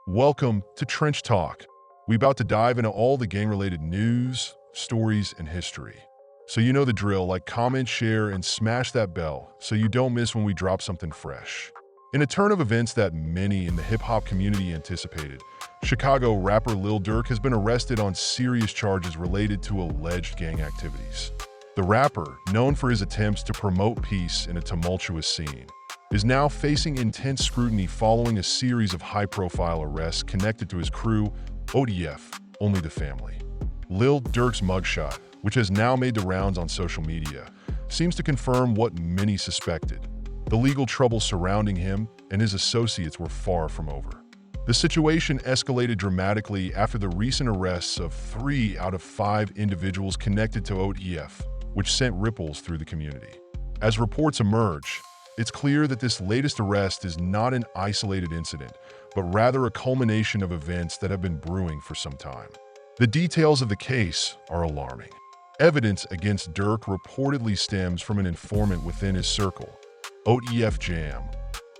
Welcome to Trench Talk. We about to dive into all the gang-related news, stories, and history. So you know the drill, like comment, share, and smash that bell so you don't miss when we drop something fresh. In a turn of events that many in the hip-hop community anticipated, Chicago rapper Lil Durk has been arrested on serious charges related to alleged gang activities. The rapper, known for his attempts to promote peace in a tumultuous scene, is now facing intense scrutiny following a series of high-profile arrests connected to his crew, OTF, Only the Family. Lil Durk's mugshot, which has now made the rounds on social media, seems to confirm what many suspected. The legal troubles surrounding him and his associates were far from over. The situation escalated dramatically after the recent arrests of 3 out of 5 individuals connected to OTF, which sent ripples through the community. As reports emerge, it's clear that this latest arrest is not an isolated incident, but rather a culmination of events that have been brewing for some time. The details of the case are alarming. Evidence against Durk reportedly stems from an informant within his circle, OTF Jam,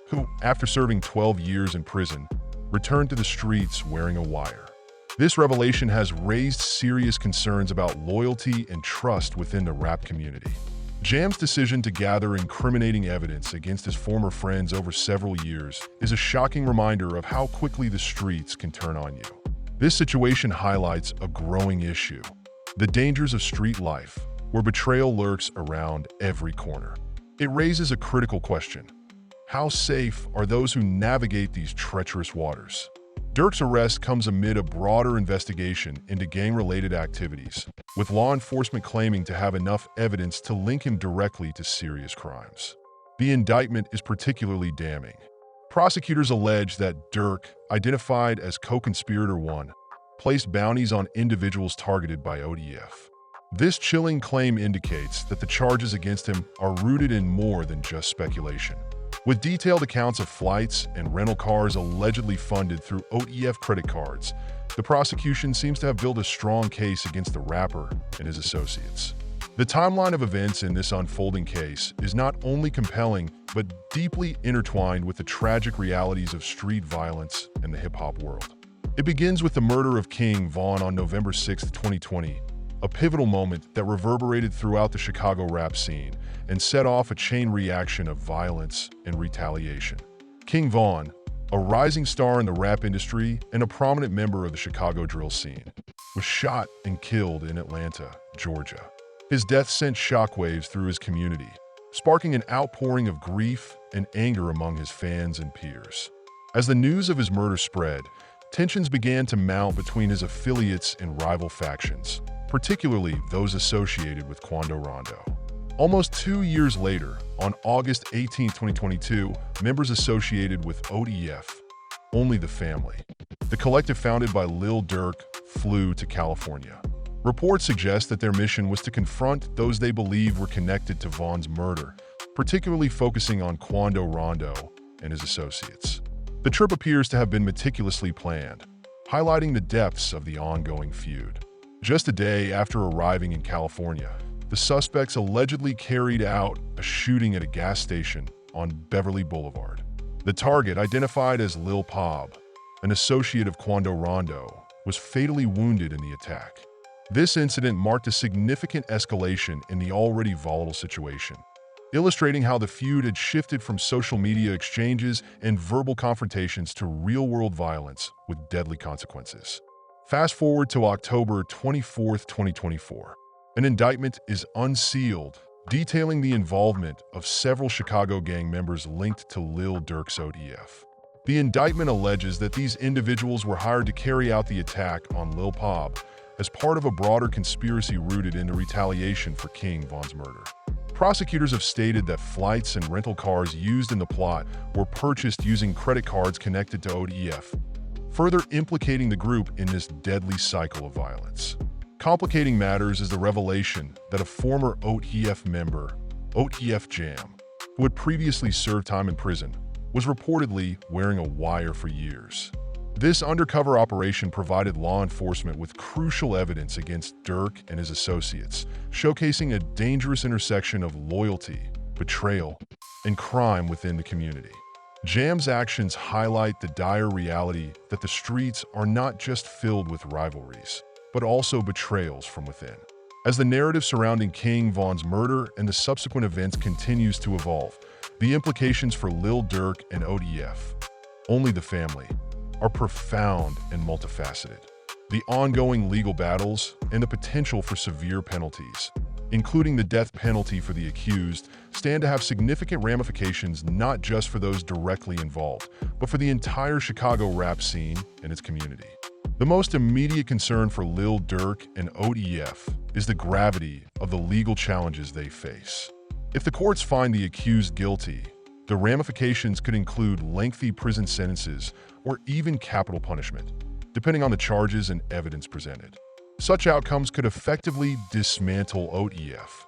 who, after serving 12 years in prison, returned to the streets wearing a wire. This revelation has raised serious concerns about loyalty and trust within the rap community. Jam's decision to gather incriminating evidence against his former friends over several years is a shocking reminder of how quickly the streets can turn on you. This situation highlights a growing issue: the dangers of street life, where betrayal lurks around every corner. It raises a critical question: how safe are those who navigate these treacherous waters? Durk's arrest comes amid a broader investigation into gang-related activities, with law enforcement claiming to have enough evidence to link him directly to serious crimes. The indictment is particularly damning. Prosecutors allege that Durk, identified as co-conspirator 1, placed bounties on individuals targeted by OTF. This chilling claim indicates that the charges against him are rooted in more than just speculation. With detailed accounts of flights and rental cars allegedly funded through OTF credit cards, the prosecution seems to have built a strong case against the rapper and his associates. The timeline of events in this unfolding case is not only compelling, but deeply intertwined with the tragic realities of street violence and the hip-hop world. It begins with the murder of King Von on November 6, 2020, a pivotal moment that reverberated throughout the Chicago rap scene and set off a chain reaction of violence and retaliation. King Von, a rising star in the rap industry and a prominent member of the Chicago drill scene, was shot and killed in Atlanta, Georgia. His death sent shockwaves through his community, sparking an outpouring of grief and anger among his fans and peers. As the news of his murder spread, tensions began to mount between his affiliates and rival factions, particularly those associated with Quando Rondo. Almost 2 years later, on August 18, 2022, members associated with OTF, Only the Family, the collective founded by Lil Durk, flew to California. Reports suggest that their mission was to confront those they believe were connected to Von's murder, particularly focusing on Quando Rondo and his associates. The trip appears to have been meticulously planned, highlighting the depths of the ongoing feud. Just a day after arriving in California, the suspects allegedly carried out a shooting at a gas station on Beverly Boulevard. The target, identified as Lul Pab, an associate of Quando Rondo, was fatally wounded in the attack. This incident marked a significant escalation in the already volatile situation, illustrating how the feud had shifted from social media exchanges and verbal confrontations to real-world violence with deadly consequences. Fast forward to October 24, 2024. An indictment is unsealed, detailing the involvement of several Chicago gang members linked to Lil Durk's OTF. The indictment alleges that these individuals were hired to carry out the attack on Lil Pab as part of a broader conspiracy rooted in the retaliation for King Von's murder. Prosecutors have stated that flights and rental cars used in the plot were purchased using credit cards connected to OTF, further implicating the group in this deadly cycle of violence. Complicating matters is the revelation that a former OTF member, OTF Jam, who had previously served time in prison, was reportedly wearing a wire for years. This undercover operation provided law enforcement with crucial evidence against Durk and his associates, showcasing a dangerous intersection of loyalty, betrayal, and crime within the community. Jam's actions highlight the dire reality that the streets are not just filled with rivalries, but also betrayals from within. As the narrative surrounding King Von's murder and the subsequent events continues to evolve, the implications for Lil Durk and OTF, Only the Family, are profound and multifaceted. The ongoing legal battles and the potential for severe penalties, including the death penalty for the accused, stand to have significant ramifications not just for those directly involved, but for the entire Chicago rap scene and its community. The most immediate concern for Lil Durk and OTF is the gravity of the legal challenges they face. If the courts find the accused guilty, the ramifications could include lengthy prison sentences or even capital punishment, depending on the charges and evidence presented. Such outcomes could effectively dismantle OTF,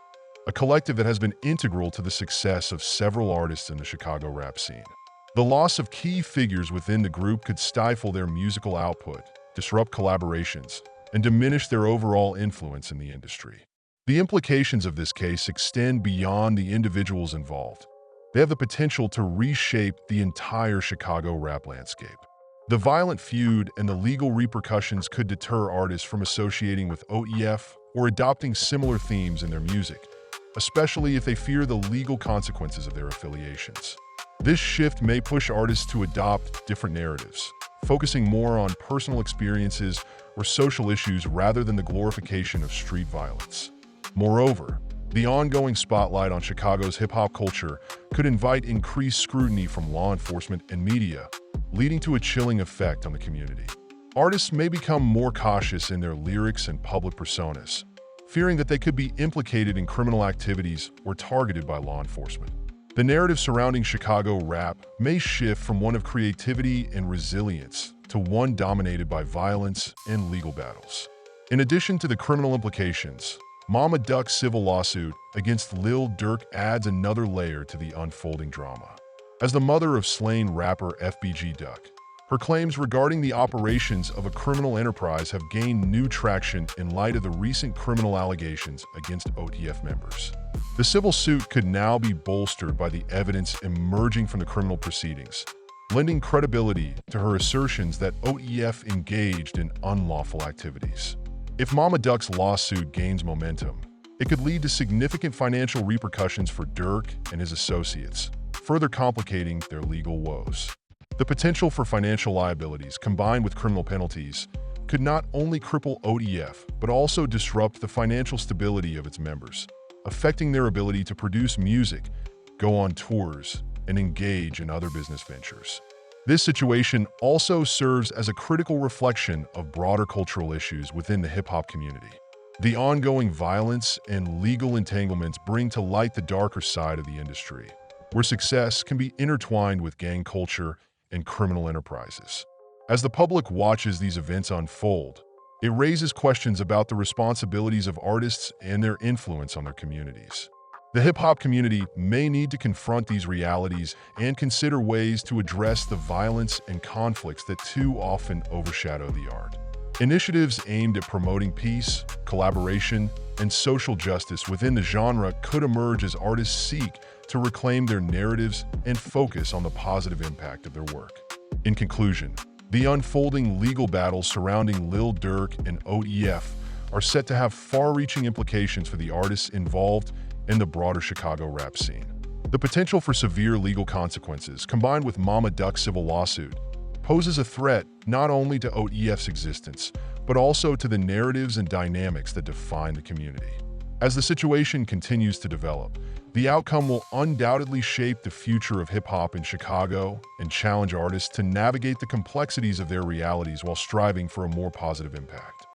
a collective that has been integral to the success of several artists in the Chicago rap scene. The loss of key figures within the group could stifle their musical output, disrupt collaborations, and diminish their overall influence in the industry. The implications of this case extend beyond the individuals involved. They have the potential to reshape the entire Chicago rap landscape. The violent feud and the legal repercussions could deter artists from associating with OTF or adopting similar themes in their music, especially if they fear the legal consequences of their affiliations. This shift may push artists to adopt different narratives, focusing more on personal experiences or social issues rather than the glorification of street violence. Moreover, the ongoing spotlight on Chicago's hip-hop culture could invite increased scrutiny from law enforcement and media, leading to a chilling effect on the community. Artists may become more cautious in their lyrics and public personas, fearing that they could be implicated in criminal activities or targeted by law enforcement. The narrative surrounding Chicago rap may shift from one of creativity and resilience to one dominated by violence and legal battles. In addition to the criminal implications, Mama Duck's civil lawsuit against Lil Durk adds another layer to the unfolding drama. As the mother of slain rapper FBG Duck, her claims regarding the operations of a criminal enterprise have gained new traction in light of the recent criminal allegations against OTF members. The civil suit could now be bolstered by the evidence emerging from the criminal proceedings, lending credibility to her assertions that OTF engaged in unlawful activities. If Mama Duck's lawsuit gains momentum, it could lead to significant financial repercussions for Durk and his associates, further complicating their legal woes. The potential for financial liabilities combined with criminal penalties could not only cripple OTF, but also disrupt the financial stability of its members, affecting their ability to produce music, go on tours, and engage in other business ventures. This situation also serves as a critical reflection of broader cultural issues within the hip-hop community. The ongoing violence and legal entanglements bring to light the darker side of the industry, where success can be intertwined with gang culture and criminal enterprises. As the public watches these events unfold, it raises questions about the responsibilities of artists and their influence on their communities. The hip-hop community may need to confront these realities and consider ways to address the violence and conflicts that too often overshadow the art. Initiatives aimed at promoting peace, collaboration, and social justice within the genre could emerge as artists seek to reclaim their narratives and focus on the positive impact of their work. In conclusion, the unfolding legal battles surrounding Lil Durk and OTF are set to have far-reaching implications for the artists involved and the broader Chicago rap scene. The potential for severe legal consequences, combined with Mama Duck's civil lawsuit, poses a threat not only to OTF's existence, but also to the narratives and dynamics that define the community. As the situation continues to develop, the outcome will undoubtedly shape the future of hip-hop in Chicago and challenge artists to navigate the complexities of their realities while striving for a more positive impact.